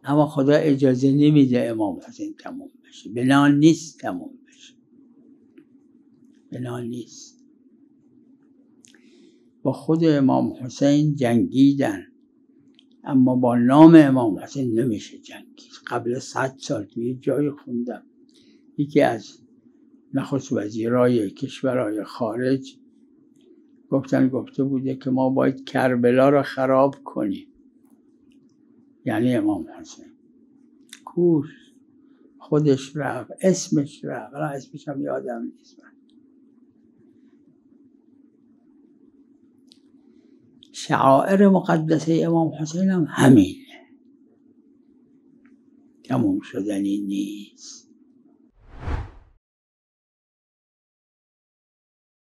اما خدا اجازه نمیده امام حسین تموم بشه. بنا نیست تموم بشه، بنا نیست. با خود امام حسین جنگیدن، اما با نام امام حسین نمیشه جنگید. قبل 100 سال توی جای خوندم یکی از نخست وزیرای کشورهای خارج گفته بوده که ما باید کربلا را خراب کنیم، یعنی امام حسین. کوش خودش رفت، اسمش رفت، اسمش هم یادم نیست. شعائر مقدسه امام حسین هم همینه، تموم شدنی نیست.